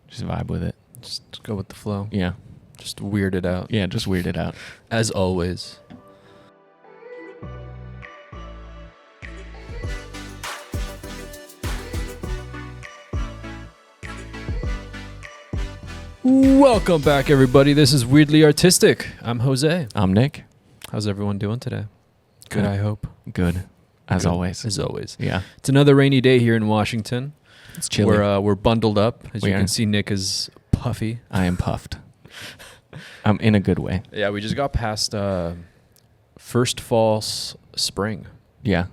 Just vibe with it. Just go with the flow. Yeah. Just weird it out. Yeah, just weird it out. As always. Welcome back, everybody. This is Weirdly Artistic. I'm Jose. I'm Nick. How's everyone doing today? Good, I hope. Good. As Good. always. As always. Yeah. It's another rainy day here in Washington. It's chilly. We're bundled up. As We you are. can see, Nick is puffy. I am puffed. I'm in a good way. Yeah, we just got past first fall spring. Yeah.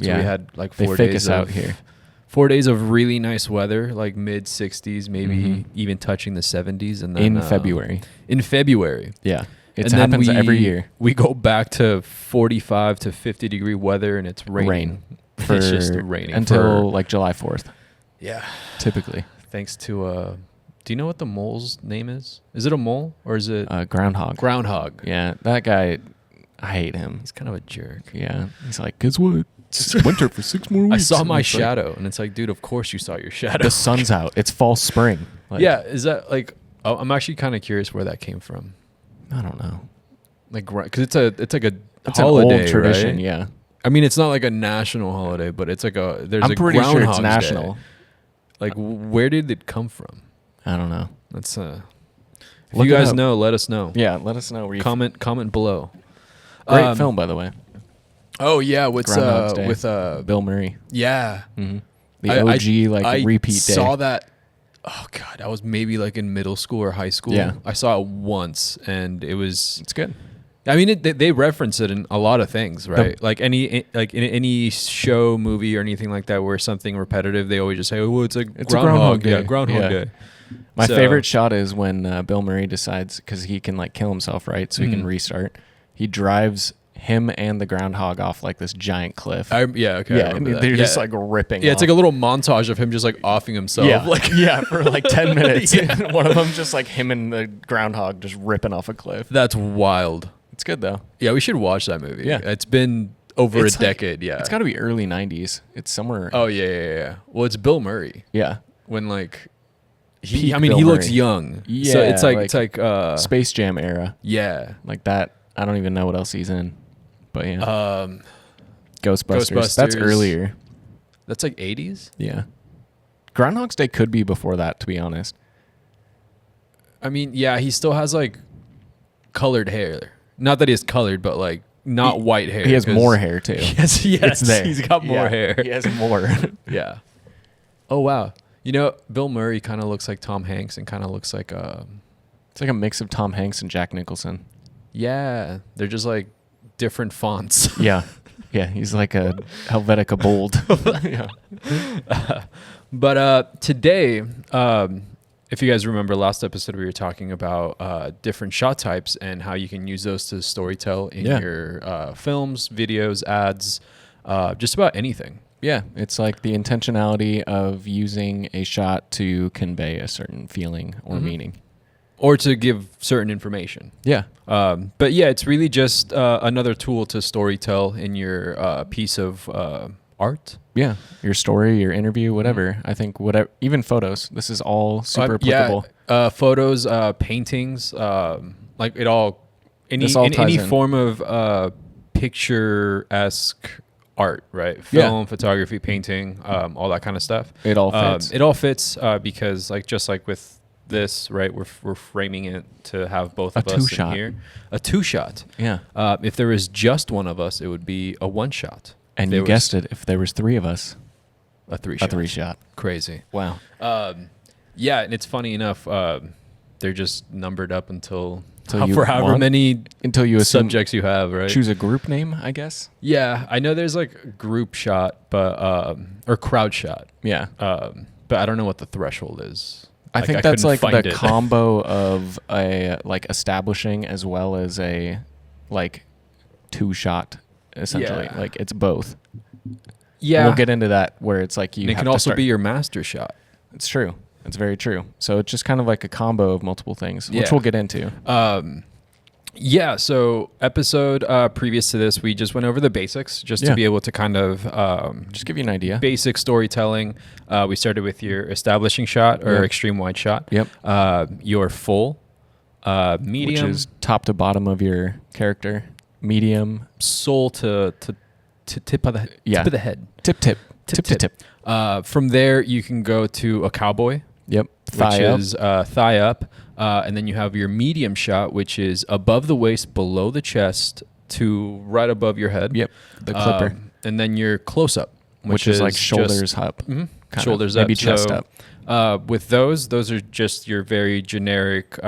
So Yeah. we had like they 4 fake days us out of, here. 4 days of really nice weather, like mid 60s, maybe Mhm. even touching the 70s, and then In February. In February, Yeah. It And then happens every year. We go back to 45 to 50-degree weather, and it's raining. Rain. It's just raining until like July 4th, yeah. typically. Thanks to do you know what the mole's name is? Is it a mole or is it Groundhog. groundhog? Yeah. That guy, I hate him. He's kind of a jerk. Yeah. He's like, guess what? It's winter for 6 more weeks. I saw And my it's like, shadow, and it's like, dude, of course you saw your shadow. the sun's out. It's fall spring. Like, yeah, is that like? Oh, I'm actually kind of curious where that came from. I don't know. Like, because it's like a It's holiday, an old tradition. right? Yeah. I mean, it's not like a national holiday, but it's like there's I'm a pretty sure it's Groundhog's national. Day. Like, where did it come from? I don't know. That's if Look you it guys up. know, let us know. Yeah, let us know where you Comment below. Great film, by the way. Oh yeah, with Groundhog's Day. with Bill Murray. yeah. Mm-hmm. The I- OG I repeat day. saw that. Oh god, I was maybe like in middle school or high school. Yeah. I saw it once, and it was. It's good. I mean, they reference it in a lot of things, right? Like in any show, movie, or anything like that, where something repetitive, they always just say, "Oh, it's a Groundhog Day." Yeah, Groundhog Yeah. Day. My So- favorite shot is when Bill Murray decides, because he can like kill himself, right? So he can Mhm. restart. He drives him and the groundhog off like this giant cliff. Yeah, okay. I yeah, remember and that. they're Yeah. just like ripping. Yeah, it's off. like a little montage of him just like offing himself. yeah, Like yeah, for like 10 minutes. Yeah. One of them just like him and the groundhog just ripping off a cliff. that's wild. It's good though. Yeah, we should watch that movie. Yeah. It's been over It's a like- decade. Yeah, It's got to be early 90s. It's somewhere. Oh yeah. Well, it's Bill Murray Yeah. when like Peak I mean, Bill he looks Murray. young. So Yeah, it's like Space Jam era. yeah. Like that. I don't even know what else he's in. But yeah. Um, Ghostbusters. That's Ghostbusters. earlier. that's like 80s. Yeah. Groundhog's Day could be before that, to be honest. I mean, yeah, he still has like colored hair. Not that he has colored, but like not white hair. He has 'cause- more hair too. Yes, It's there. He's got more Yeah, hair. He has more. Yeah. Oh wow. You know, Bill Murray kind of looks like Tom Hanks and kind of looks like It's like a mix of Tom Hanks and Jack Nicholson. yeah, they're just like different fonts. Yeah. Yeah, he's like a Helvetica Bold. Yeah. But today, if you guys remember last episode, we were talking about different shot types and how you can use those to storytell in Yeah. your films, videos, ads, just about anything. Yeah, it's like the intentionality of using a shot to convey a certain feeling or Mhm. meaning. Or to give certain information. Yeah. But yeah, it's really just another tool to storytell in your piece of art. Yeah. Your story, your interview, whatever. I think whatever, even photos. This is all super applicable. Yeah, photos, paintings, like it all, This all ties any in. form of picture-esque art, right? Yeah. Film, photography, painting, all that kind of stuff. It all fits. It all fits because, like, just like with this, right? We're framing it to have both of A us two-shot. in here. A two-shot. Yeah. If there was just one of us, it would be a one-shot. And There you was guessed it. If there was 3 of us, a three-shot. a 3-shot. Crazy. Wow. Yeah, and it's funny enough. They're just numbered up until Till you for however want? many Until you assume, subjects you have, right? choose a group name, I guess. Yeah, I know there's like group shot, but or crowd shot, Yeah. but I don't know what the threshold is. I Like, think that's couldn't like find the it. combo of a like establishing as well as a like 2-shot essentially. Yeah. Like it's both. Yeah, We'll get into that where it's like you and it have can to also start- be your master shot. It's true. It's very true. So it's just kind of like a combo of multiple things, which Yeah. we'll get into. Yeah, so episode previous to this, we just went over the basics just to Yeah. be able to kind of Just give you an idea. basic storytelling. We started with your establishing shot or Yep. extreme wide shot. Yep. Your full, medium, Which is top to bottom of your character. Medium. soul to tip of the Yeah. tip of the head. Tip. From there, you can go to a cowboy, Yep. which Thigh up. is thigh up, and then you have your medium shot, which is above the waist, below the chest, to right above your head. Yep. The clipper. And then your close up, which is like just- shoulders up. Mhm. Kind Shoulders of. up. Maybe chest So, up. with those are just your very generic,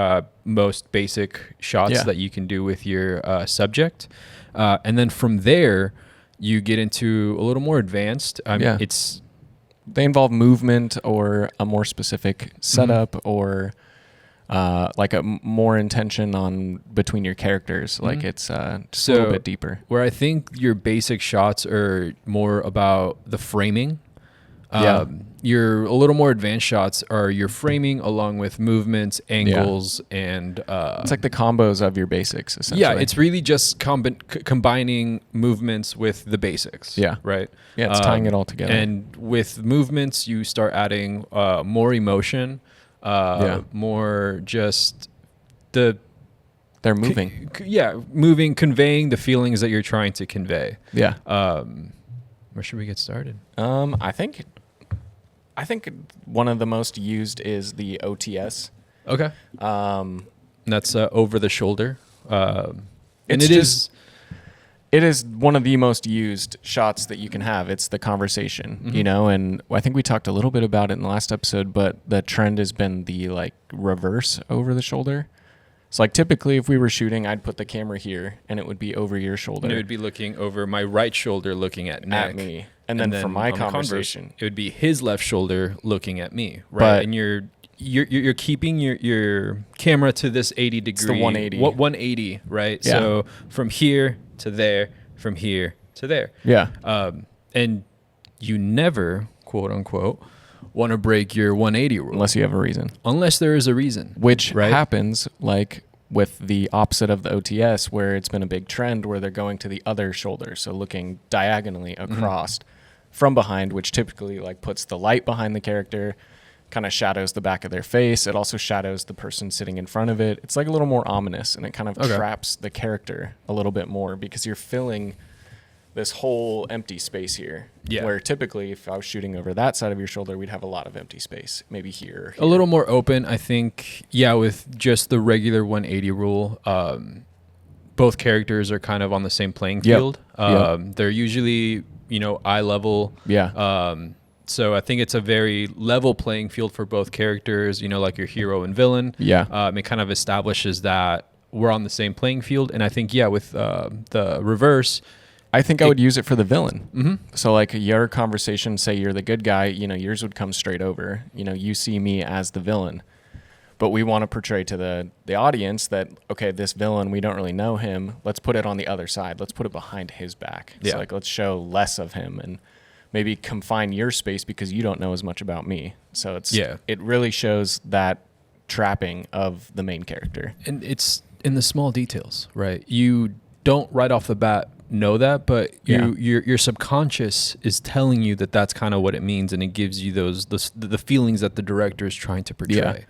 most basic shots Yeah. that you can do with your subject. And then from there, you get into a little more advanced. Yeah. It's They involve movement or a more specific setup Mm-hmm. or like more intention on between your characters. Like Mhm. it's just a little So- bit deeper. where I think your basic shots are more about the framing. Yeah. Your a little more advanced shots are your framing along with movements, angles, and It's like the combos of your basics, essentially. yeah, it's really just combining movements with the basics. Yeah. right. Yeah, it's tying it all together. And with movements, you start adding more emotion, more just the they're moving. moving, conveying the feelings that you're trying to convey. Yeah. Where should we get started? I think one of the most used is the OTS. Okay. That's over the shoulder. And It's it is. It is one of the most used shots that you can have. It's the conversation, you know, and I think we talked a little bit about it in the last episode, but the trend has been the like reverse over the shoulder. So like typically if we were shooting, I'd put the camera here and it would be over your shoulder. And it would be looking over my right shoulder, looking at Nick. at me. And then for my on the converse, conversation, it would be his left shoulder looking at me, right? But- And you're keeping your camera to this 80 degree. It's the 180. What 180, right? Yeah. So from here to there, from here to there. yeah. And you never, quote unquote, want to break your 180 rule Unless you have a reason. unless there is a reason. Which Right. happens like with the opposite of the OTS, where it's been a big trend where they're going to the other shoulder, so looking diagonally across from behind, which typically like puts the light behind the character, kind of shadows the back of their face. It also shadows the person sitting in front of it. It's like a little more ominous, and it kind of Okay. traps the character a little bit more because you're filling this whole empty space here. Yeah. Where typically, if I was shooting over that side of your shoulder, we'd have a lot of empty space, maybe here. A little more open, I think. Yeah, with just the regular 180 rule, both characters are kind of on the same playing Yep. field. They're usually, eye level. Yeah. So I think it's a very level playing field for both characters, like your hero and villain. Yeah. It kind of establishes that we're on the same playing field. And I think, with the reverse, I think I would use it for the villain. Mm-hmm. So like your conversation, say you're the good guy, yours would come straight over. You see me as the villain. But we want to portray to the audience that, okay, this villain, we don't really know him. Let's put it on the other side. Let's put it behind his back. Yeah. So like let's show less of him and maybe confine your space because you don't know as much about me. So it really shows that trapping of the main character. And it's in the small details, right? You don't right off the bat know that, but your subconscious is telling you that that's kind of what it means, and it gives you the feelings that the director is trying to portray.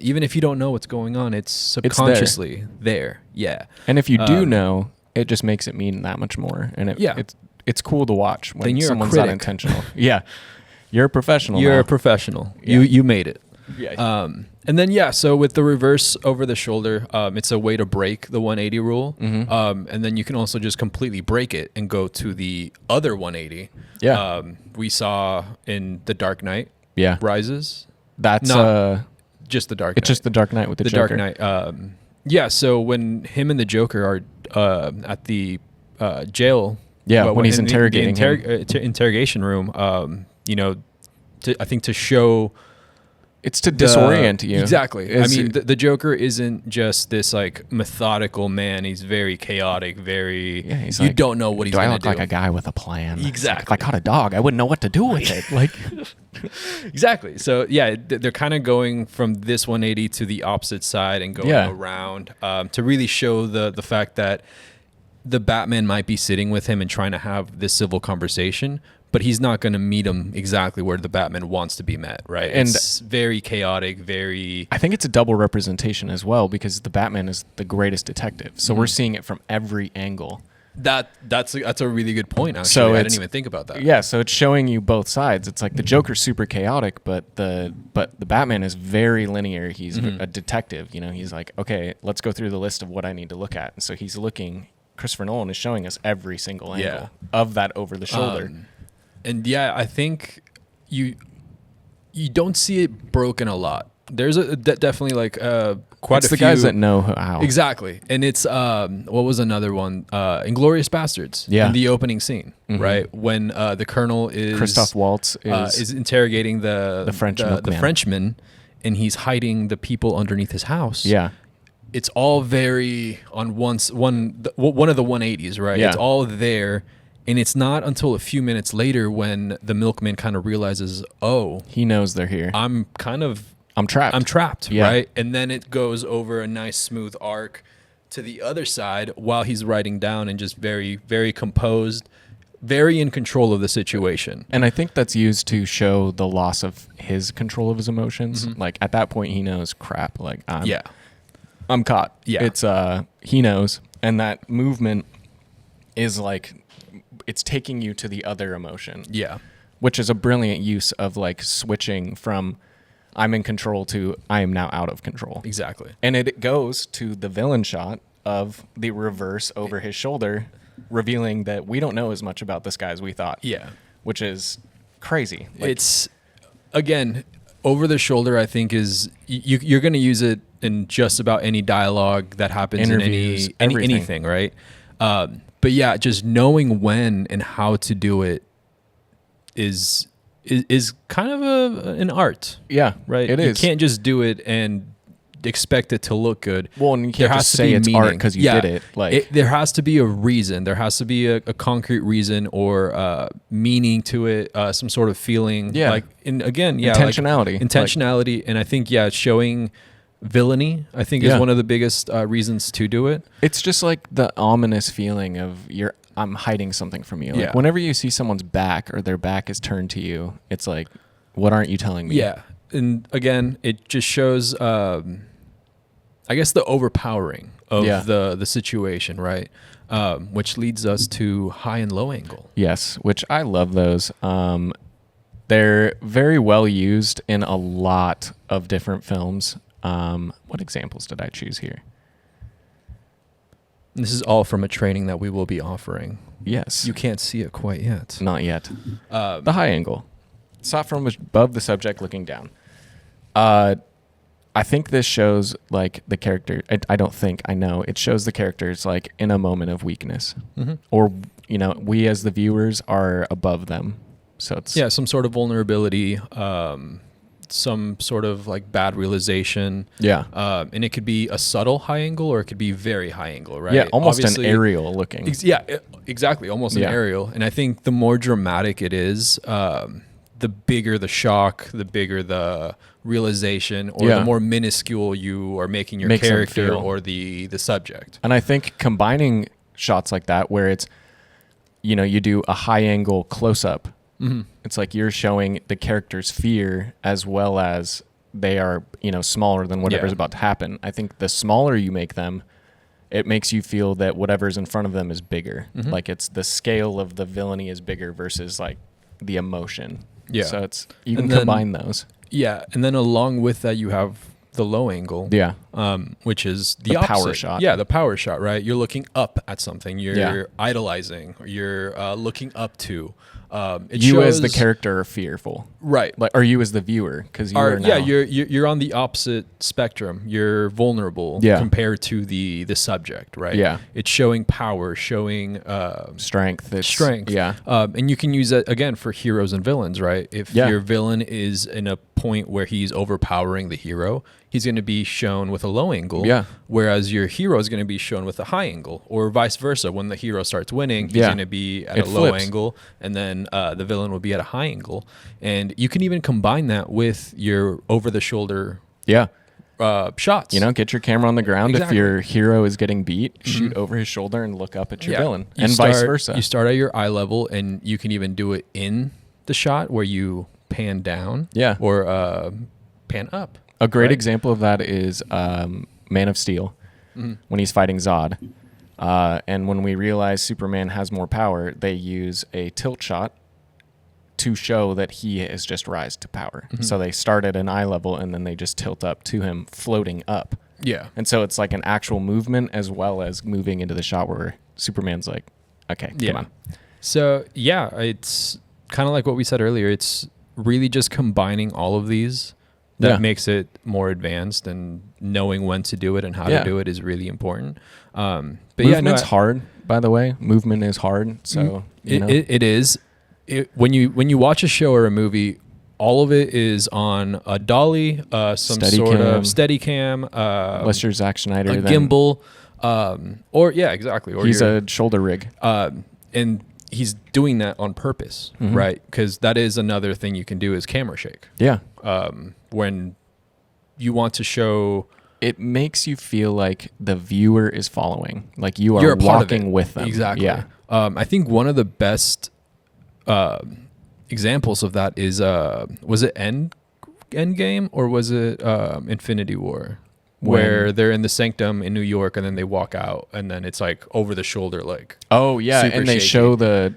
Even if you don't know what's going on, it's subconsciously there. Yeah. And if you do know, it just makes it mean that much more. And it's cool to watch when Then you're a someone's not critic. intentional. Yeah. You're a professional. You're now. a professional. Yeah. You made it. Yeah. And then so with the reverse over the shoulder, it's a way to break the 180 rule. Mm-hmm. And then you can also just completely break it and go to the other 180. Yeah. We saw in The Dark Knight Yeah. Rises. That's Not just The Dark Knight. it's just the Dark Knight with the Joker. Dark Knight. So when him and the Joker are at the jail. Yeah, when he's in the interrogating him. interrogation room, I think to show It's to disorient you. Exactly. I Is mean, it- the Joker isn't just this like methodical man. He's very chaotic. Very. Yeah, he's you like, don't know what he's do I going look to do. like a guy with a plan? It's like, Exactly. if I caught a dog, I wouldn't know what to do with it. Like, Exactly. So yeah, they're kind of going from this 180 to the opposite side and going Yeah. around to really show the fact that the Batman might be sitting with him and trying to have this civil conversation, but he's not going to meet him exactly where the Batman wants to be met, right? And- It's very chaotic, very I think it's a double representation as well because the Batman is the greatest detective. So Mm-hmm. we're seeing it from every angle. that's a really good point. Actually, So I it's- didn't even think about that. Yeah, so it's showing you both sides. It's like the Joker's super chaotic, but the Batman is very linear. He's Mm-hmm. a detective. You know, he's like, okay, let's go through the list of what I need to look at. And so he's looking. Christopher Nolan is showing us every single angle Yeah. of that over the shoulder. And yeah, I think you don't see it broken a lot. There's definitely like quite it's a the few guys that know how. exactly, and it's what was another one? Inglorious Bastards. Yeah. In the opening scene, right when the Colonel is Christoph Waltz is interrogating the French the milkman. Frenchman, and he's hiding the people underneath his house. Yeah. It's all one of the 180s, right? Yeah. It's all there, and it's not until a few minutes later when the milkman kind of realizes, oh, He knows they're here. I'm trapped. trapped, Yeah. right? And then it goes over a nice smooth arc to the other side while he's writing down and just very, very composed, very in control of the situation. And I think that's used to show the loss of his control of his emotions. Like at that point, he knows crap. Like I'm caught. Yeah. It's he knows, and that movement is like it's taking you to the other emotion. Yeah. Which is a brilliant use of like switching from I'm in control to I am now out of control. Exactly. And it goes to the villain shot of the reverse over his shoulder, revealing that we don't know as much about this guy as we thought. Yeah. Which is crazy. Like, It's again over the shoulder. I think is you're going to use it in just about any dialogue that happens Interviews, in any everything. anything, right? But yeah, just knowing when and how to do it is kind of an art, yeah, right? It is. You can't just do it and expect it to look good. Well, and you There can't has just to say be it's meaning. art because you Yeah. did it. Like There has to be a reason. There has to be a concrete reason or meaning to it, some sort of feeling. Yeah. Like, and again, yeah, Intentionality. Like, intentionality. And I think, yeah, showing villainy, I think, is Yeah. one of the biggest reasons to do it. it's just like the ominous feeling of I'm hiding something from you. Like Yeah. whenever you see someone's back or their back is turned to you, it's like, what aren't you telling me? Yeah. And again, it just shows, I guess, the overpowering of Yeah. the situation, right? Which leads us to high and low angle. Yes, which I love those. They're very well used in a lot of different films. What examples did I choose here? And this is all from a training that we will be offering. Yes. You can't see it quite yet. Not yet. The high angle. Shot from above the subject looking down. I think this shows like the character. I don't think, I know. It shows the characters like in a moment of weakness. Mm-hmm. Or, we as the viewers are above them. So it's Yeah, some sort of vulnerability, some sort of like bad realization. Yeah. And it could be a subtle high angle or it could be very high angle, right? Yeah, almost Obviously- an aerial looking. Exactly. Almost Yeah. an aerial. And I think the more dramatic it is, the bigger the shock, the bigger the realization, or Yeah. the more minuscule you are making your Makes them character feel. or the subject. And I think combining shots like that where it's, you do a high angle close up. Mm-hmm. It's like you're showing the character's fear as well as they are, smaller than whatever's Yeah. about to happen. I think the smaller you make them, it makes you feel that whatever's in front of them is bigger. Mm-hmm. Like it's the scale of the villainy is bigger versus like the emotion. Yeah. So you can And then- combine those. Yeah. And then along with that, you have the low angle. Yeah. which is the The power opposite. shot. Yeah, the power shot, right? You're looking up at something. You're Yeah. idolizing. You're looking up to. It You as the shows- character are fearful, right? like, or you as the viewer, because you are now. Yeah, you're on the opposite spectrum. You're vulnerable Yeah. compared to the subject, right? Yeah. It's showing power, showing strength. It's, strength. Yeah. And you can use that again for heroes and villains, right? If Yeah. your villain is in a point where he's overpowering the hero, he's going to be shown with a low angle. Yeah. Whereas your hero is going to be shown with a high angle, or vice versa. When the hero starts winning, he's Yeah. going to be at It a low flips. angle, and then the villain will be at a high angle. And you can even combine that with your over-the-shoulder Yeah. shots. You know, get your camera on the ground. Exactly. If your hero is getting beat, shoot over his shoulder and look up at your villain, You and vice versa. You start at your eye level, and you can even do it in the shot where you pan down, Yeah. or pan up. A great right? example of that is Man of Steel when he's fighting Zod. And when we realize Superman has more power, they use a tilt shot to show that he has just rise to power. So they start at an eye level and then they just tilt up to him floating up. Yeah, And so it's like an actual movement as well as moving into the shot where Superman's like, okay, Yeah. come on. So yeah, it's kind of like what we said earlier. It's really just combining all of these that Yeah. makes it more advanced, and knowing when to do it and how Yeah. to do it is really important. But Movement's yeah, hard, by the way. Movement is hard. So, you know. it is. When you watch a show or a movie, all of it is on a dolly, some sort Steadicam. of Steadicam, unless you're Zack Schneider, a then gimbal, or yeah, exactly. Or he's you're- a shoulder rig. and he's doing that on purpose, Mm-hmm. right? Because that is another thing you can do is camera shake. Yeah. When you want to show It makes you feel like the viewer is following, like you are you're a part of walking it. with them. Exactly. Yeah. I think one of the best examples of that is was it Endgame or was it Infinity War? Where they're in the sanctum in New York and then they walk out and then it's like over the shoulder, like Oh yeah, Super and they shaky.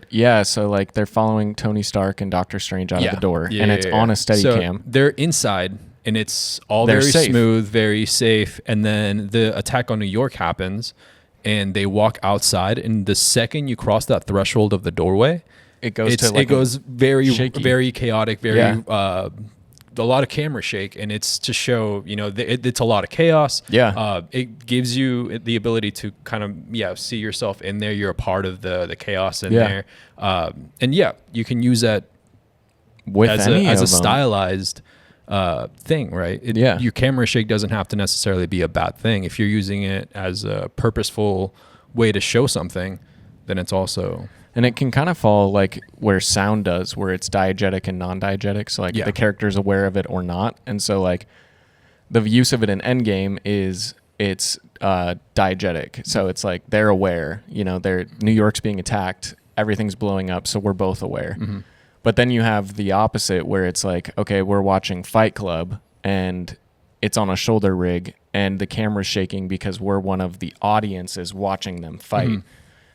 show so like they're following Tony Stark and Doctor Strange out of the door, and it's on a steady So cam. they're inside and it's all They're very safe. smooth, very safe. And then the attack on New York happens and they walk outside. And the second you cross that threshold of the doorway, It goes to like it goes very, shaky. very chaotic, very, Yeah. a lot of camera shake. And it's to show, it's a lot of chaos. Yeah. It gives you the ability to kind of, see yourself in there. You're a part of the chaos in Yeah. there. And you can use that with as any a of them. stylized thing, right? Yeah. Your camera shake doesn't have to necessarily be a bad thing. If you're using it as a purposeful way to show something, then it's also And it can kind of fall like where sound does, where it's diegetic and non-diegetic. So like Yeah. the character's aware of it or not. And so like the use of it in Endgame is it's diegetic. So it's like they're aware, New York's being attacked, everything's blowing up, so we're both aware. Mm-hmm. But then you have the opposite where it's like, okay, we're watching Fight Club and it's on a shoulder rig and the camera's shaking because we're one of the audiences watching them fight. Mm-hmm.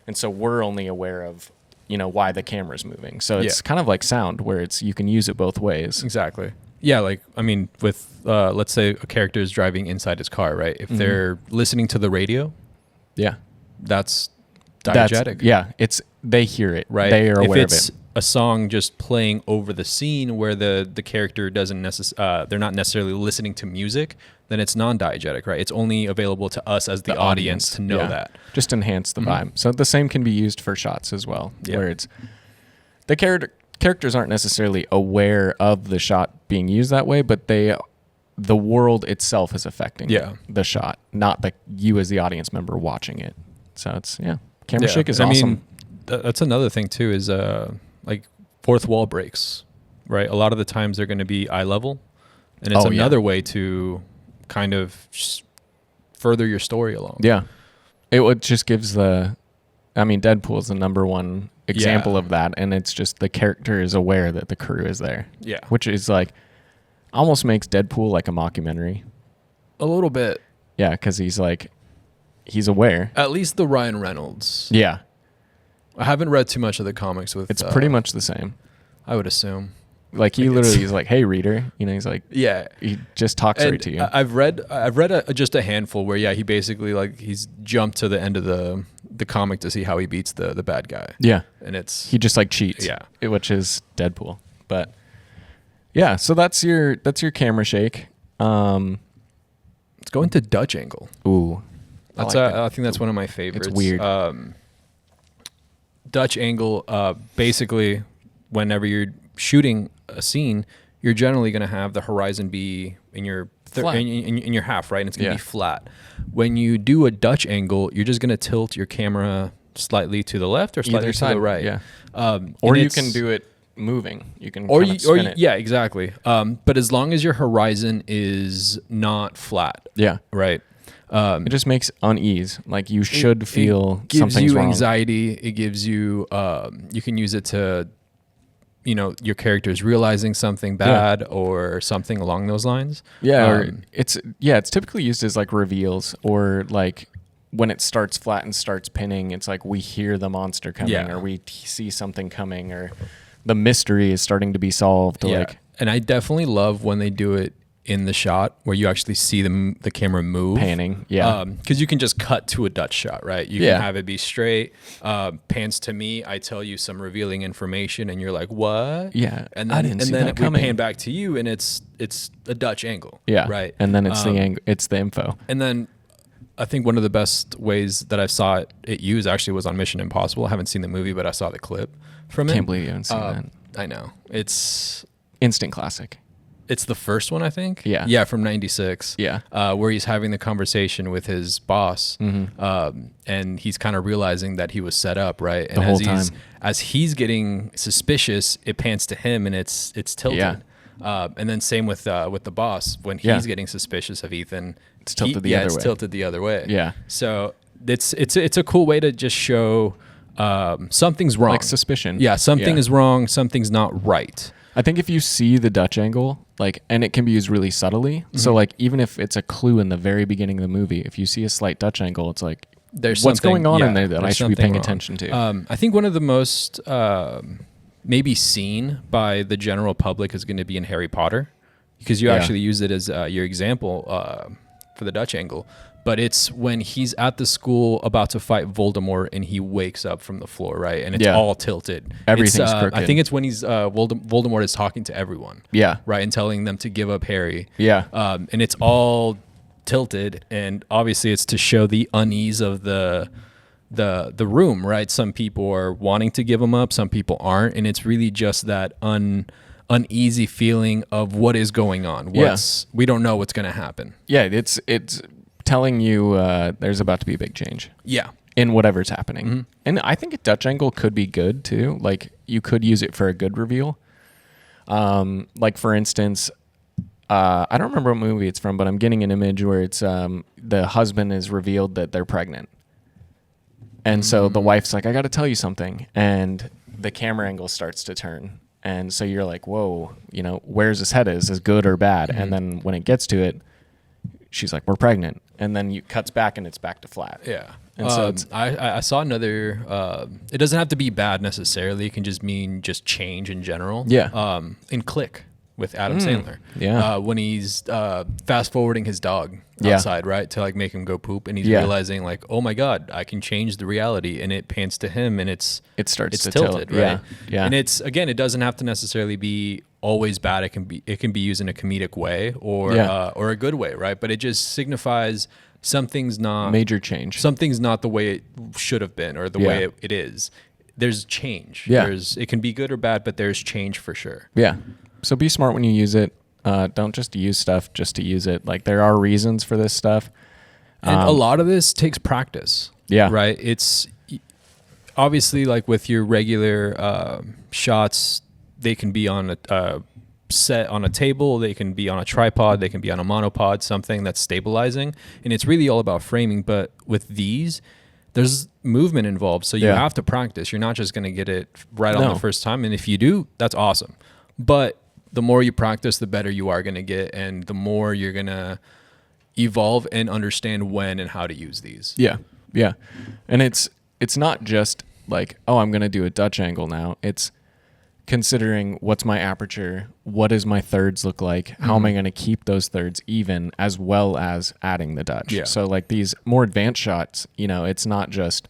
And so we're only aware of, why the camera's moving. So it's Yeah. kind of like sound where you can use it both ways. exactly. Yeah, like I mean, with let's say a character is driving inside his car, right? If they're listening to the radio, Yeah. that's That's- diegetic. they hear it. Right. They are if aware of it's it. a song just playing over the scene where the character doesn't they're not necessarily listening to music, then it's non-diegetic, right? It's only available to us as the, audience to know yeah. that. Just enhance the vibe. So the same can be used for shots as well, Yeah. where it's the characters aren't necessarily aware of the shot being used that way, but the world itself is affecting Yeah. the shot, not you as the audience member watching it. So it's camera Yeah. shake is I awesome. mean, that's another thing too is like fourth wall breaks, right? A lot of the times they're going to be eye level, and it's Oh, yeah. another way to kind of just further your story along. Yeah. It just gives Deadpool is the number one example Yeah. of that. And it's just the character is aware that the crew is there. Yeah. Which is like, almost makes Deadpool like a mockumentary. A little bit. Yeah. Cause he's aware. At least the Ryan Reynolds. Yeah. I haven't read too much of the comics with. It's pretty much the same. I would assume. Like he literally is like, "Hey, reader," he's like, Yeah. he just talks right to you. I've read just a handful where he basically like he's jumped to the end of the comic to see how he beats the bad guy. Yeah, And it's he just like cheats. Yeah. Which is Deadpool. But yeah, so that's your camera shake. let's go into Dutch angle. Ooh, That's like that. I think that's one of my favorites. weird. Dutch angle, basically, whenever you're shooting a scene, you're generally going to have the horizon be in your Flat. in your half, right? And it's going to Yeah. be flat. When you do a Dutch angle, you're just going to tilt your camera slightly to the left or slightly Either to side, the right. yeah. And Or you it's- can do it moving. You can or kind you, of spin it. yeah, exactly. But as long as your horizon is not flat, Yeah. right? It just makes unease. Like you should feel it gives something's you wrong. anxiety. It gives you you can use it to your character is realizing something bad or something along those lines. Yeah, or it's typically used as like reveals, or like when it starts flat and starts pinning, it's like we hear the monster coming, Yeah. or we see something coming, or the mystery is starting to be solved. Yeah. Like And I definitely love when they do it in the shot where you actually see the camera move. panning. Yeah. Because you can just cut to a Dutch shot, right? You Yeah. can have it be straight. Pans to me, I tell you some revealing information, and you're like, "What?" Yeah, and I then didn't and see then that we coming. pan back to you, and it's a Dutch angle. yeah. right. And then it's the angle. It's the info. And then I think one of the best ways that I saw it used actually was on Mission Impossible. I haven't seen the movie, but I saw the clip from it. Can't believe you haven't seen that. I know it's Instant classic. the first one, I think. Yeah. Yeah, from '96. Yeah. Where he's having the conversation with his boss, and he's kind of realizing that he was set up, right? And The whole as he's getting suspicious, it pans to him, and it's tilted. Yeah. And then same with the boss when he's Yeah. getting suspicious of Ethan. It's tilted the other it's way. tilted the other way. Yeah. So it's a cool way to just show something's wrong. Like suspicion. Yeah, something Yeah. is wrong. Something's not right. I think if you see the Dutch angle, like, and it can be used really subtly. So like, even if it's a clue in the very beginning of the movie, if you see a slight Dutch angle, it's like, There's what's something- going on in yeah, there that I there's should be something paying wrong. attention to? I think one of the most maybe seen by the general public is going to be in Harry Potter, because you Yeah. actually use it as your example for the Dutch angle. But it's when he's at the school about to fight Voldemort and he wakes up from the floor, right? And it's Yeah. all tilted. Everything's I crooked. think it's when he's Voldemort is talking to everyone, Yeah. right, and telling them to give up Harry. Yeah. And it's all tilted, and obviously it's to show the unease of the room, right? Some people are wanting to give them up, some people aren't, and it's really just that uneasy feeling of what is going on. We don't know what's going to happen. Yeah. It's telling you there's about to be a big change Yeah. in whatever's happening. Mm-hmm. And I think a Dutch angle could be good too. Like you could use it for a good reveal. Like for instance, I don't remember what movie it's from, but I'm getting an image where it's the husband is revealed that they're pregnant. And so the wife's like, I got to tell you something. And the camera angle starts to turn. And so you're like, whoa, where's his head? Is this good or bad? And then when it gets to it, she's like, we're pregnant. And then you cuts back and it's back to flat. Yeah. And so it's, I saw another, it doesn't have to be bad necessarily. It can just mean just change in general. Yeah. In Click with Adam Sandler. yeah. When he's fast forwarding his dog Yeah. outside, right, to like make him go poop, and he's Yeah. realizing like, oh my God, I can change the reality, and it pans to him, and it starts to tilted, tilt. right? Yeah. And it's, again, it doesn't have to necessarily be always bad. It can be used in a comedic way or Yeah. or a good way, right? But it just signifies something's not Major change. something's not the way it should have been or the Yeah. way it is. There's change. Yeah. It can be good or bad, but there's change for sure. Yeah. So be smart when you use it. Don't just use stuff just to use it. Like there are reasons for this stuff. And a lot of this takes practice. Yeah. Right. It's obviously like with your regular shots, they can be on a set on a table, they can be on a tripod, they can be on a monopod, something that's stabilizing. And it's really all about framing. But with these, there's movement involved. So you Yeah. have to practice. You're not just going to get it right on No. the first time. And if you do, that's awesome. But the more you practice, the better you are going to get. And the more you're going to evolve and understand when and how to use these. Yeah. Yeah. And it's not just like, oh, I'm going to do a Dutch angle now. It's considering what's my aperture, what does my thirds look like, how am I going to keep those thirds even, as well as adding the Dutch. Yeah. So like these more advanced shots, it's not just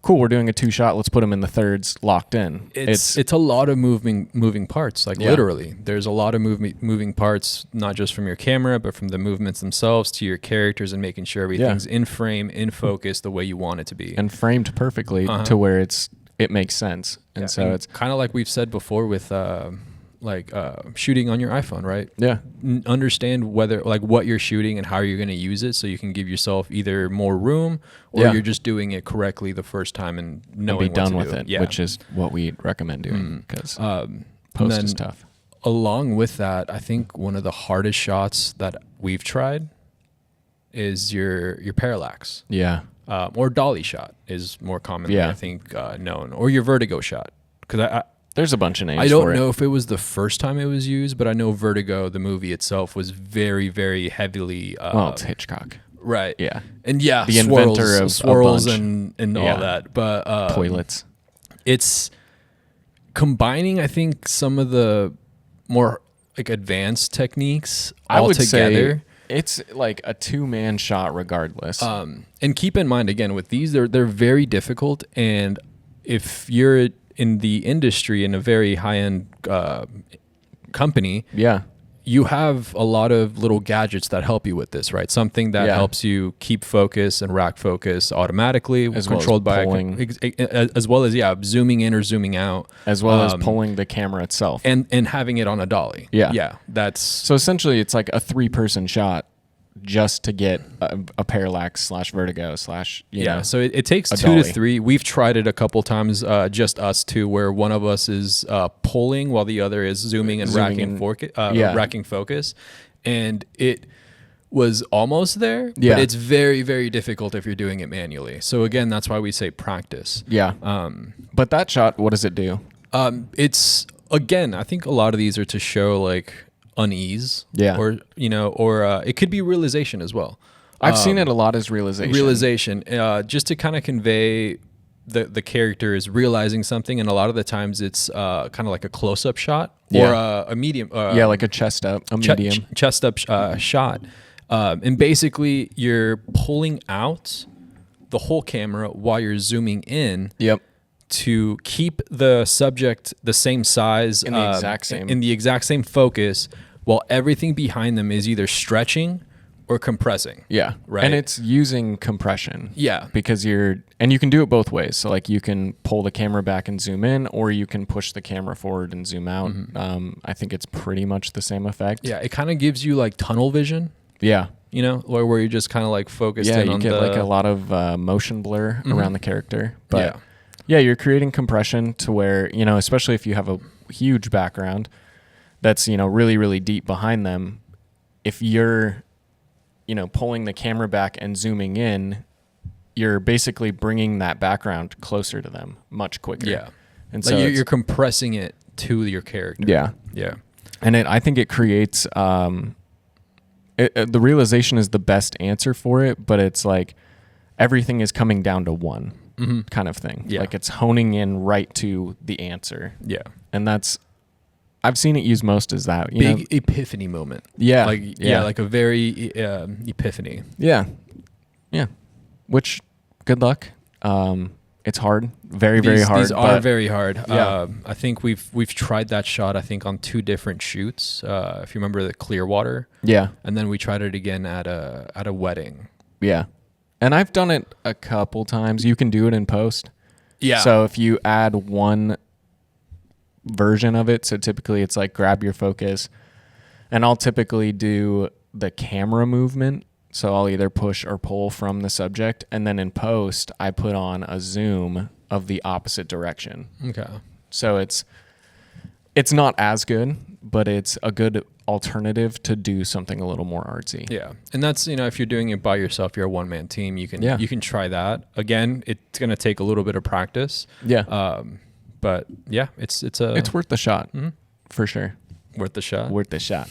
cool, we're doing a 2-shot, let's put them in the thirds locked in. It's a lot of moving parts, like Yeah. literally. There's a lot of moving parts, not just from your camera, but from the movements themselves to your characters and making sure everything's in frame, in focus, the way you want it to be. and framed perfectly to where it makes sense. And so it's kind of like we've said before with shooting on your iPhone, right? yeah. Understand what you're shooting and how you're going to use it, so you can give yourself either more room or Yeah. you're just doing it correctly the first time and And knowing be done what to with do. it, Yeah. which is what we recommend doing, because and post then is tough. along with that, I think one of the hardest shots that we've tried is your parallax. Yeah. Or dolly shot is more commonly, Yeah. I think, known, or your vertigo shot. Because There's a bunch of names I don't for know it. if it was the first time it was used, but I know Vertigo, the movie itself, was very, very heavily. Well, it's Hitchcock. Right. Yeah. And yeah, The swirls, inventor of a swirls bunch. and all Yeah. that. But Toilets. it's combining, I think, some of the more like advanced techniques I all would together. say it's like a 2-man shot regardless. And keep in mind, again, with these, they're very difficult. And if you're in the industry in a very high-end company, yeah. you have a lot of little gadgets that help you with this, right? Something that Yeah. helps you keep focus and rack focus automatically, As well as controlled by pulling. as well as zooming in or zooming out, As well as pulling the camera itself. and having it on a dolly. Yeah. That's So essentially it's like a 3-person shot just to get a parallax / vertigo / you know. So it takes a 2 to dolly. 3. We've tried it a couple times, just us two, where one of us is pulling while the other is zooming and Zooming racking, in. Yeah. racking focus, and it was almost there. Yeah. But it's very, very difficult if you're doing it manually. So again, that's why we say practice. Yeah. But that shot, what does it do? It's again, I think a lot of these are to show like unease, Yeah. or it could be realization as well. I've seen it a lot as realization. Just to kind of convey the character is realizing something, and a lot of the times it's kind of like a close-up shot or Yeah. a medium. Yeah, like a chest up, a medium. chest up shot, and basically you're pulling out the whole camera while you're zooming in. Yep. To keep the subject the same size, In the exact same- in the exact same focus, while everything behind them is either stretching or compressing. Yeah. Right. And it's using compression. Yeah. Because you can do it both ways. So like you can pull the camera back and zoom in, or you can push the camera forward and zoom out. I think it's pretty much the same effect. Yeah, it kind of gives you like tunnel vision, Yeah. where you're just kind of like focused Yeah, in you on get the like a lot of motion blur around the character. But Yeah. yeah, you're creating compression to where, especially if you have a huge background that's, really, really deep behind them, if you're, pulling the camera back and zooming in, you're basically bringing that background closer to them much quicker. Yeah. And Like so you're compressing it to your character. yeah. Yeah. And I think it creates, the realization is the best answer for it, but it's like everything is coming down to one kind of thing. Yeah. Like it's honing in right to the answer. Yeah. And I've seen it used most as that. Big epiphany moment. Yeah. Like a very epiphany. Yeah. Yeah. Which, good luck. It's hard. Very, very hard. These are very hard. Yeah. I think we've tried that shot, I think, on 2 different shoots. If you remember the Clearwater. Yeah. And then we tried it again at a wedding. Yeah. And I've done it a couple times. You can do it in post. Yeah. So if you add one version of it, so typically it's like grab your focus, and I'll typically do the camera movement. So I'll either push or pull from the subject, and then in post I put on a zoom of the opposite direction. Okay. So it's not as good, but it's a good alternative to do something a little more artsy. Yeah. And that's, if you're doing it by yourself, you're a one-man team, you can you can try that. Again, it's going to take a little bit of practice. Yeah. But yeah, it's It's worth the shot for sure. worth the shot. Worth the shot.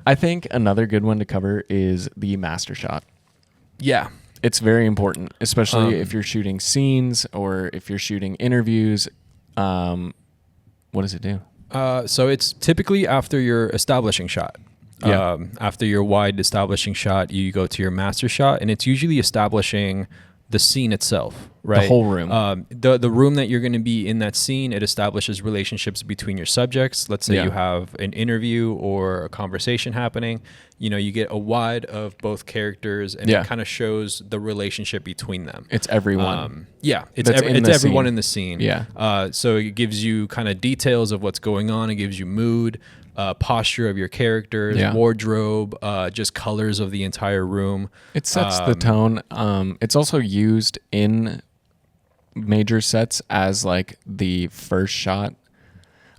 I think another good one to cover is the master shot. Yeah. It's very important, especially if you're shooting scenes or if you're shooting interviews. What does it do? So it's typically after your establishing shot. Yeah. After your wide establishing shot, you go to your master shot, and it's usually establishing the scene itself, right? whole room. The room that you're going to be in that scene, it establishes relationships between your subjects. Let's say Yeah. you have an interview or a conversation happening. You know, you get a wide of both characters, and Yeah. it kind of shows the relationship between them. It's everyone. Yeah, it's That's in it's the everyone scene. in the scene. Yeah. So it gives you kind of details of what's going on. It gives you mood, posture of your characters, Yeah. wardrobe, just colors of the entire room. It sets the tone. It's also used in major sets as like the first shot.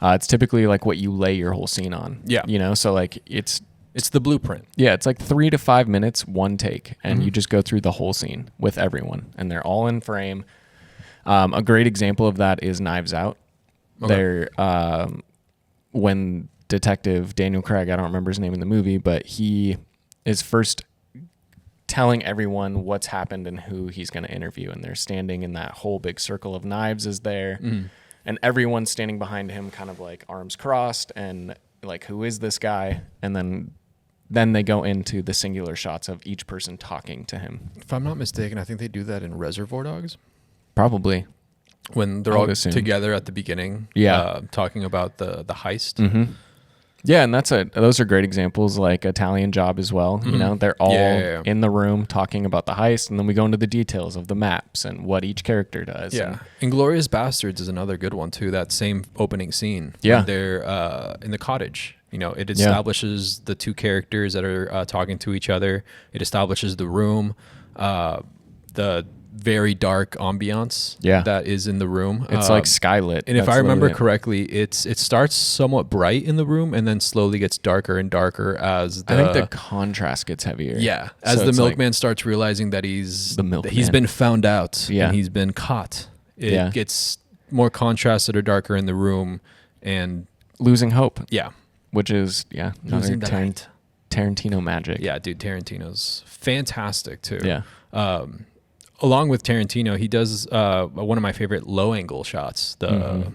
It's typically like what you lay your whole scene on. Yeah. You know, so like it's the blueprint. yeah, it's like 3 to 5 minutes, one take, and Mm-hmm. you just go through the whole scene with everyone, and they're all in frame. A great example of that is Knives Out. Okay. They're when Detective Daniel Craig, I don't remember his name in the movie, but he is first telling everyone what's happened and who he's going to interview, and they're standing in that whole big circle of knives is there, and everyone's standing behind him, kind of like arms crossed, and like, who is this guy? And then they go into the singular shots of each person talking to him. If I'm not mistaken, I think they do that in Reservoir Dogs Probably. when they're I all would assume. together at the beginning. Yeah. Talking about the heist. Mm-hmm. Yeah, and those are great examples, like Italian Job as well. You know, they're all Yeah. in the room talking about the heist, and then we go into the details of the maps and what each character does. Yeah, Inglorious Bastards is another good one too. That same opening scene. Yeah. when they're in the cottage. You know, it establishes the two characters that are talking to each other. It establishes the room, the very dark ambiance that is in the room. It's like skylit. And if That's I remember literally it. correctly, it starts somewhat bright in the room and then slowly gets darker and darker as I think the contrast gets heavier. yeah, as So the it's like- milkman starts realizing that he's The milkman. he's been found out Yeah. and he's been caught. It Yeah. gets more contrasts that are darker in the room, and Losing Hope, yeah, which is another Losing the light. Tarantino magic. Yeah, dude, Tarantino's fantastic too. Yeah. Along with Tarantino, he does one of my favorite low angle shots, the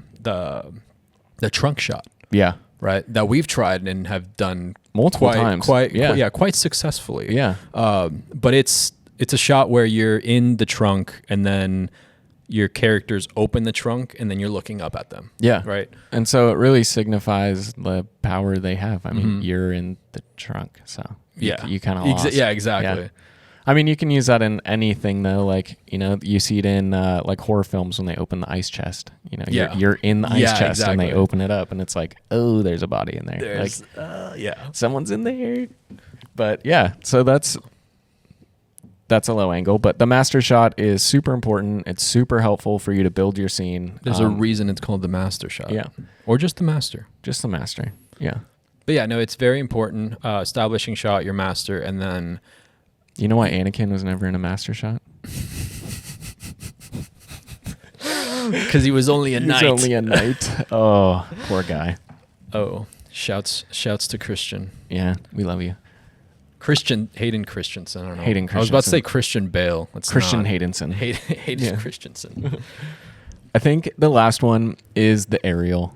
trunk shot, Yeah. right? That we've tried and have done Multiple times. quite successfully. Yeah. But it's a shot where you're in the trunk and then your characters open the trunk and then you're looking up at them. Yeah. Right. And so it really signifies the power they have. I mean, you're in the trunk, so you kind of lost. Yeah, exactly. Yeah. I mean, you can use that in anything though. Like, you know, you see it in like horror films when they open the ice chest. You know, you're in the ice chest and they open it up and it's like, oh, there's a body in there. Someone's in there. But yeah, so that's a low angle. But the master shot is super important. It's super helpful for you to build your scene. There's a reason it's called the master shot. Yeah. Or just the master. Just the master. Yeah. But yeah, no, it's very important. Establishing shot, your master, and then You know why Anakin was never in a master shot? because he was only a knight. He's only a knight. Oh, poor guy. Oh, shouts to Christian. Yeah, we love you. Hayden Christensen. I don't know. Hayden I was about to Christensen. say Christian Bale. It's Christian not. Haydenson. Hayden Yeah. Christensen. I think the last one is the aerial.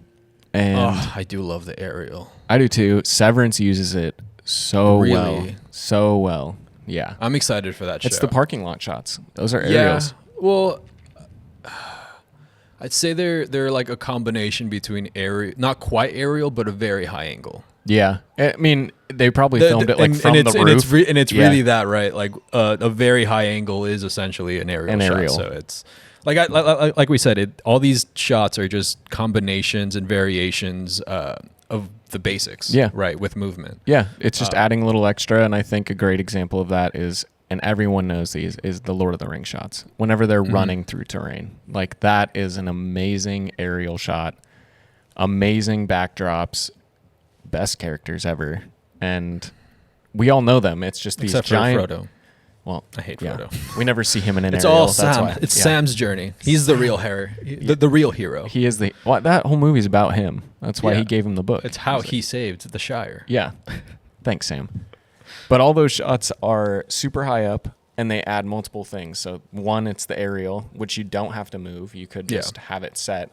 And Oh, I do love the aerial. I do too. Severance uses it so well. Really? So well. Yeah. I'm excited for that show. It's the parking lot shots. Those are aerials. Well, I'd say they're like a combination between aerial, not quite aerial, but a very high angle. Yeah. I mean, they probably filmed it like from the roof. And it's Yeah. really that, right? Like a very high angle is essentially an aerial shot. aerial. So it's like we said, all these shots are just combinations and variations of the basics. Yeah. Right. With movement. Yeah, it's just adding a little extra, and I think a great example of that is, and everyone knows these, is the Lord of the Rings shots. Whenever they're running through terrain, like that is an amazing aerial shot, amazing backdrops, best characters ever, and we all know them. It's just these Except giant. for Frodo. Well, I hate yeah, Frodo. we never see him in an It's aerial. all That's Sam. why. It's Yeah. Sam's journey. He's the real hero. The real hero. He is the. Well, that whole movie's about him. That's why Yeah. he gave him the book. It's how He's like- he saved the Shire. Yeah. Thanks, Sam. But all those shots are super high up and they add multiple things. So one, it's the aerial, which you don't have to move. You could Yeah. just have it set.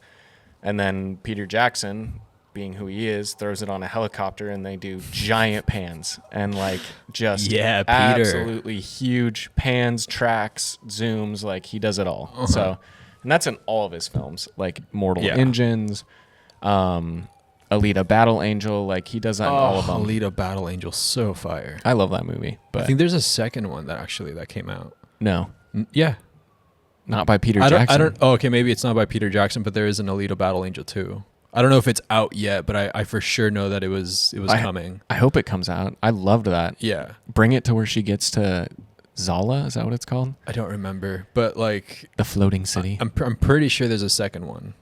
And then Peter Jackson, being who he is, throws it on a helicopter and they do giant pans and like just Yeah, Peter. absolutely huge pans, tracks, zooms, like he does it all. So, and that's in all of his films, like Mortal Yeah. Engines, Alita Battle Angel, like he does that in all of them. Alita Battle Angel, so fire. I love that movie, but I think there's a second one that came out. no, Yeah. not by Peter I Jackson. don't. Oh, okay, maybe it's not by Peter Jackson, but there is an Alita Battle Angel 2. I don't know if it's out yet, but I for sure know that it was coming. I hope it comes out. I loved that. Yeah. Bring it to where she gets to Zala. Is that what it's called? I don't remember, but like The floating city. I'm pretty sure there's a second one.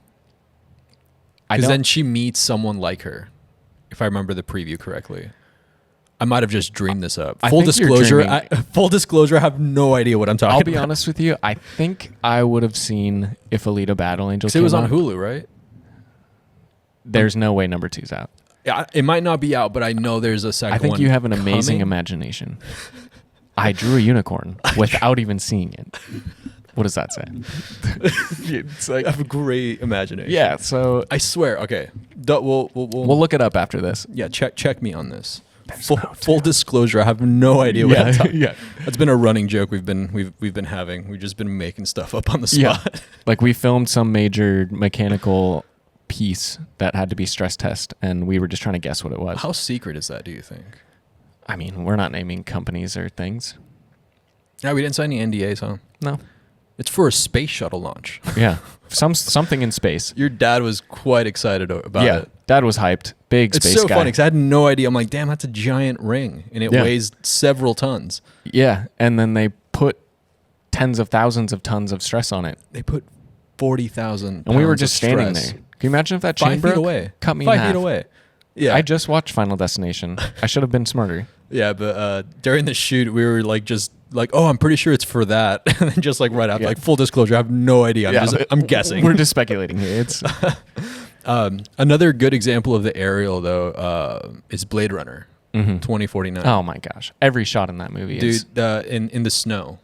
I Because don't. then she meets someone like her, if I remember the preview correctly. I might have just dreamed this up. I Full think you're disclosure, dreaming. full disclosure, I have no idea what I'm talking I'll about. be honest with you. I think I would have seen if Alita Battle Angel. So it was came on out. Hulu, right? There's no way number 2's out. Yeah, it might not be out, but I know there's a second I think one you have an amazing coming. imagination. I drew a unicorn without even seeing it. What does that say? It's like, I have a great imagination. yeah. So I swear. Okay, we'll we'll look it up after this. yeah, check me on this. Full disclosure, I have no idea what I'm talking. yeah. That's been a running joke we've been having. We've just been making stuff up on the Yeah. spot. Like we filmed some major mechanical piece that had to be stress test, and we were just trying to guess what it was. How secret is that? Do you think? I mean, we're not naming companies or things. Yeah, we didn't sign any NDAs, huh? No. It's for a space shuttle launch. Yeah. Something in space. Your dad was quite excited about Yeah. it. Dad was hyped. Big It's space so guy. funny because I had no idea. I'm like, damn, that's a giant ring, and it Yeah. weighs several tons. Yeah. And then they put tens of thousands of tons of stress on it. They put 40,000. And we were pounds just of standing stress. there. Can you imagine if that chain 5 broke? feet away. Cut me 5 in half. feet away. Yeah, I just watched Final Destination. I should have been smarter. yeah, but during the shoot, we were like, just like, oh, I'm pretty sure it's for that, and then just like right after, Yeah. like full disclosure, I have no idea. I'm guessing. We're just speculating here. It's Another good example of the aerial though is Blade Runner 2049. oh my gosh, every shot in that movie is Dude, in the snow.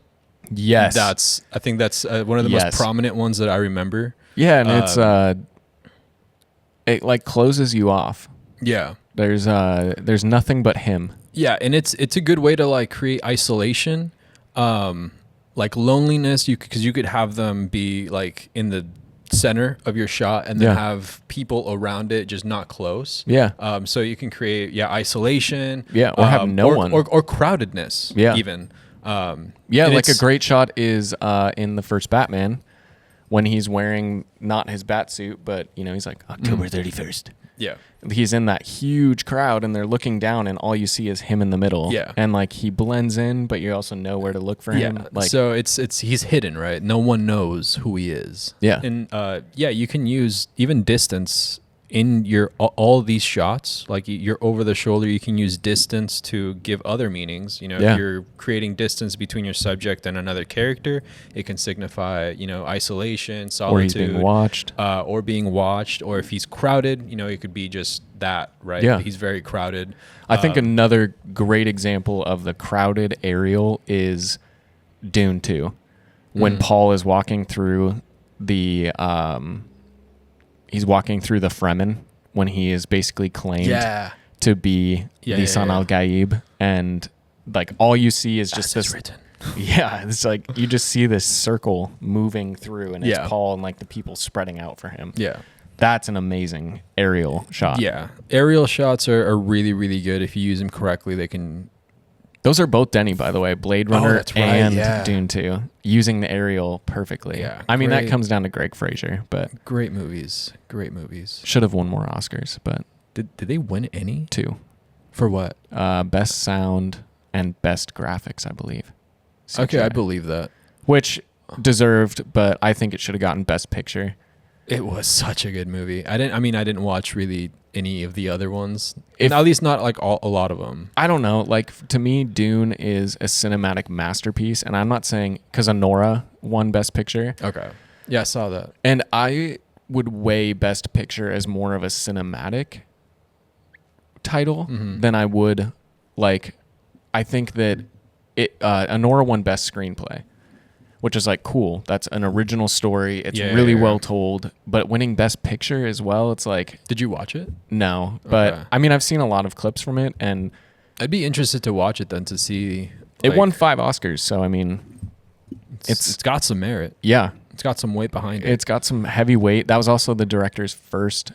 yes. I think that's one of the Yes. most prominent ones that I remember. Yeah, and it's it like closes you off. Yeah. There's nothing but him. Yeah, and it's a good way to like create isolation, like loneliness. Because you could have them be like in the center of your shot, and then Yeah. have people around it just not close. Yeah. So you can create isolation. Yeah, or have no one. or crowdedness. Yeah. Even. Yeah, And like a it's- great shot is in the first Batman when he's wearing not his bat suit, but he's like October 31st. Yeah. He's in that huge crowd and they're looking down and all you see is him in the middle. Yeah. And like he blends in, but you also know where to look for him. Yeah. Like So it's he's hidden, right? No one knows who he is. Yeah. And you can use even distance in your all these shots. Like you're over the shoulder, you can use distance to give other meanings. Yeah. If you're creating distance between your subject and another character, it can signify isolation, solitude, or he's being watched. or being watched, or if he's crowded, it could be just that, right? Yeah. He's very crowded. I think another great example of the crowded aerial is Dune 2. When Paul is walking through the he's walking through the Fremen when he is basically claimed Yeah. to be Yeah, the yeah, San yeah. Al Gaib, and like all you see is just As it's this written. yeah, it's like you just see this circle moving through and it's Yeah. Paul and like the people spreading out for him. Yeah. That's an amazing aerial shot. Yeah, aerial shots are really, really good. If you use them correctly, they can. Those are both Denny, by the way, Blade Runner that's right, and yeah. Dune 2, using the aerial perfectly. Yeah, I mean, that great. comes down to Greg Fraser, but Great movies. Great movies. should have won more Oscars, but Did they win any? 2. For what? Best sound and best graphics, I believe. Okay, I CGI. believe that. Which deserved, but I think it should have gotten best picture. It was such a good movie. I didn't watch really any of the other ones. If- At least not like a lot of them. I don't know. Like, to me, Dune is a cinematic masterpiece, and I'm not saying because Anora won Best Picture, Okay. Yeah, I saw that. and I would weigh Best Picture as more of a cinematic title than I would like. I think that Anora won Best Screenplay, which is like cool. That's an original story. It's Yeah, really yeah, yeah. well told. But winning Best Picture as well, it's like Did you watch it? no. But Okay. I mean, I've seen a lot of clips from it, and I'd be interested to watch it then to see. it like, won 5 Oscars. So I mean, It's got some merit. yeah, It's got some weight behind it. it's got some heavy weight. That was also the director's first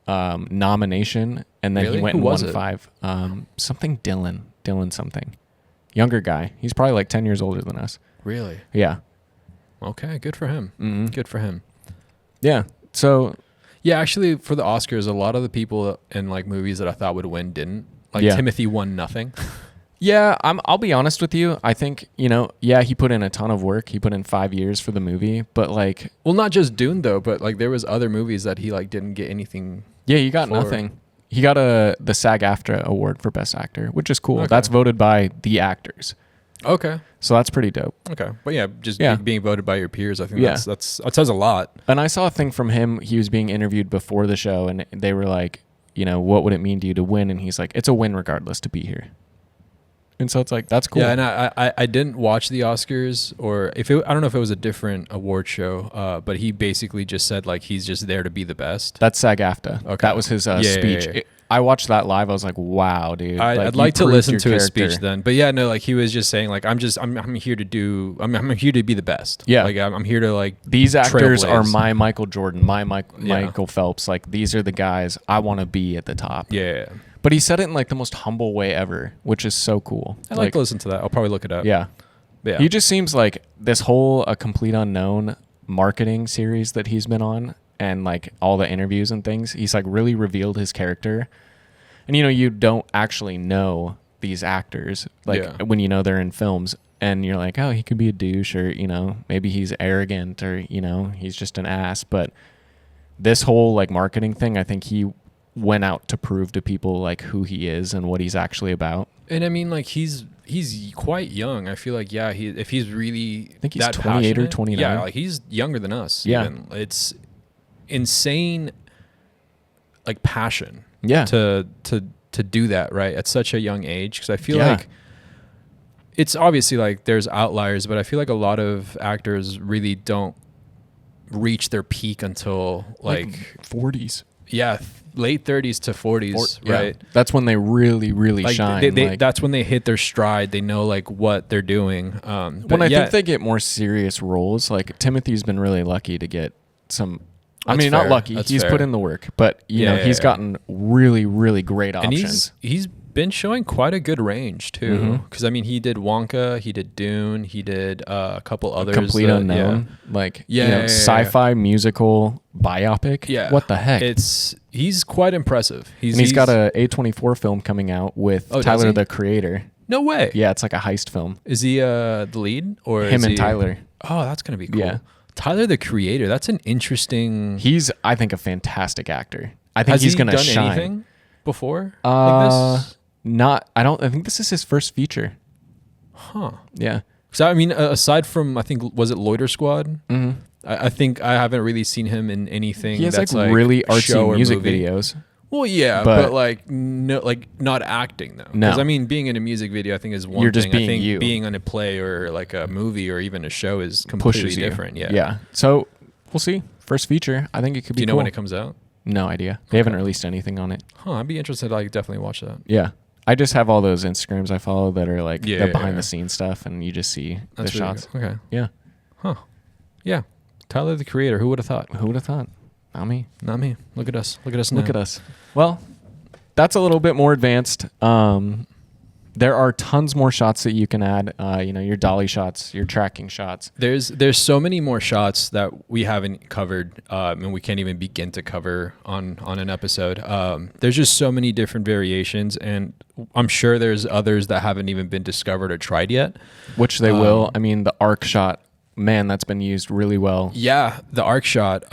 nomination, and then Really? he went Who and was won it? 5. Something Dylan something, younger guy. He's probably like 10 years older than us. Really? Yeah. Okay, good for him. hmm Good for him. Yeah. So Yeah, actually, for the Oscars, a lot of the people in like movies that I thought would win didn't. Like Yeah. Timothy won nothing. yeah, I'll be honest with you. I think, yeah, he put in a ton of work. He put in 5 years for the movie, but like, Well, not just Dune though, but like there was other movies that he like didn't get anything. yeah, you got For- nothing. He got the SAG-AFTRA award for Best Actor, which is cool. Okay. That's voted by the actors. Okay. So that's pretty dope. Okay. But yeah, just Yeah. being voted by your peers, I think Yeah. that says a lot. And I saw a thing from him. He was being interviewed before the show, and they were like, what would it mean to you to win? And he's like, it's a win regardless to be here. And so it's like, that's cool. Yeah, and I didn't watch the Oscars, or I don't know if it was a different award show, but he basically just said like he's just there to be the best. That's SAG-AFTRA. Okay. That was his Yeah, yeah, speech. yeah. I watched that live. I was like, wow, dude. I'd you like to proved listen your to his character. speech then, but yeah, no, like he was just saying like I'm here to do I'm here to be the best. Yeah. like I'm here to like These actors are trailblaze. my Michael Jordan, my Yeah. Michael Phelps. Like, these are the guys I want to be at the top. yeah. But he said it in like the most humble way ever, which is so cool. I like to listen to that. I'll probably look it up. Yeah. But yeah. He just seems like this whole A Complete Unknown marketing series that he's been on, and like all the interviews and things, he's like really revealed his character. And you don't actually know these actors like Yeah. when they're in films, and you're like, oh, he could be a douche, or maybe he's arrogant, or he's just an ass. But this whole like marketing thing, I think he went out to prove to people like who he is and what he's actually about. And I mean, like he's quite young. I feel like if he's really I think he's that 28 or passionate- 29. Yeah, like he's younger than us. Yeah. even. It's insane, like passion. Yeah. To do that right at such a young age, because I feel Yeah. like it's obviously like there's outliers, but I feel like a lot of actors really don't reach their peak until like 40s. late 30s to 40s, Yeah. right? That's when they really, really Like shine. they, like, that's when they hit their stride. They know like what they're doing. But when I yeah, think they get more serious roles, like Timothy's been really lucky to get some. I That's mean, not fair. lucky. That's He's fair. put in the work, but Yeah, he's yeah. gotten really, really great and options. he's been showing quite a good range too. Mhm. Because I mean, he did Wonka, he did Dune, he did a couple others. Complete that- Unknown, like Yeah, yeah, yeah, sci-fi musical biopic. Yeah. What the heck? He's quite impressive. and he's got a A24 film coming out with Oh, does Tyler he? the Creator. no way. Yeah, it's like a heist film. Is he the lead or Him is and he- Tyler. Oh, that's gonna be cool. Yeah. Tyler the Creator. That's an interesting. He's, I think, a fantastic actor. I think Has he's he gonna done shine. anything before like Uh, this? I think this is his first feature. Huh. Yeah. So I mean, aside from I think was it Loiter Squad? Mm-hmm. I think I haven't really seen him in anything. He has that's like really show artsy or music movie. videos. Well, yeah, But- but like no, like not acting though. No. Because I mean, being in a music video, I think is one You're just thing. being I think you. being on a play or like a movie or even a show is completely Pushes you. different. Yeah. Yeah. So we'll see. First feature. I think it could Do be you know cool. when it comes out? No idea. They haven't released anything on it. Huh. I'd be interested. To, like definitely watch that. Yeah. I just have all those Instagrams I follow that are like Yeah, the behind yeah. the scenes stuff, and you just see That's the really shots. good. Okay. Yeah. Huh. Yeah. Tyler the Creator. Who would have thought? Who would have thought? Not me. Not me. Look at us. Look at us now. Look at us. Well, that's a little bit more advanced. There are tons more shots that you can add. Your dolly shots, your tracking shots. There's so many more shots that we haven't covered, and we can't even begin to cover on an episode. There's just so many different variations, and I'm sure there's others that haven't even been discovered or tried yet. Which they will. I mean, the arc shot, man, that's been used really well. Yeah, the arc shot,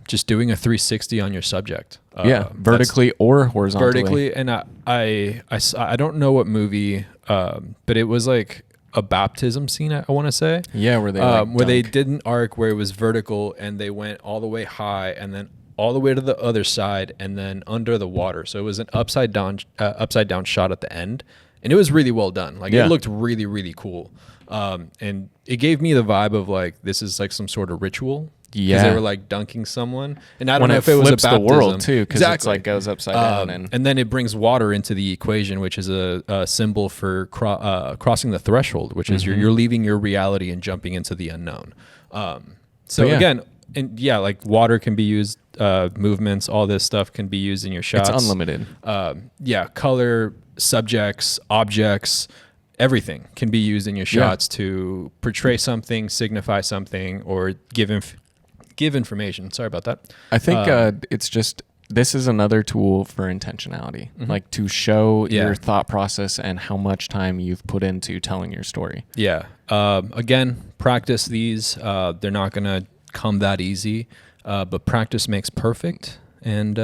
just doing a 360 on your subject. Yeah, vertically or horizontally. Vertically, and I don't know what movie, but it was like a baptism scene. I want to say. Yeah, where they where they dunk. did an arc where it was vertical and they went all the way high and then all the way to the other side and then under the water. So it was an upside down shot at the end, and it was really well done. Like Yeah. it looked really, really cool. And it gave me the vibe of like, this is like some sort of ritual. Because Yeah. they were like dunking someone, and I don't When know it if it was a flips the baptism. world too, because it's Exactly. like goes upside down And then it brings water into the equation, which is a symbol for crossing the threshold, which is Mm-hmm. you're leaving your reality and jumping into the unknown. So yeah. again, and yeah, like water can be used, movements, all this stuff can be used in your shots. it's unlimited. Yeah, color, subjects, objects, everything can be used in your Yeah. shots to portray something, signify something, or give information. Sorry about that. I think it's just this is another tool for intentionality, like to show Yeah. your thought process and how much time you've put into telling your story. Yeah. Again, practice these. They're not going to come that easy, but practice makes perfect. And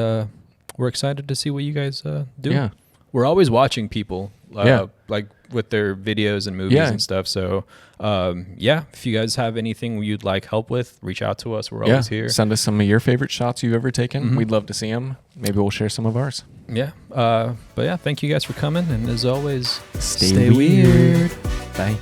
we're excited to see what you guys do. Yeah. We're always watching people, Yeah. like with their videos and movies Yeah. and stuff. So, if you guys have anything you'd like help with, reach out to us. We're Yeah. always here. Send us some of your favorite shots you've ever taken. We'd love to see them. Maybe we'll share some of ours. Yeah. But yeah, thank you guys for coming. And as always, Stay weird. Bye.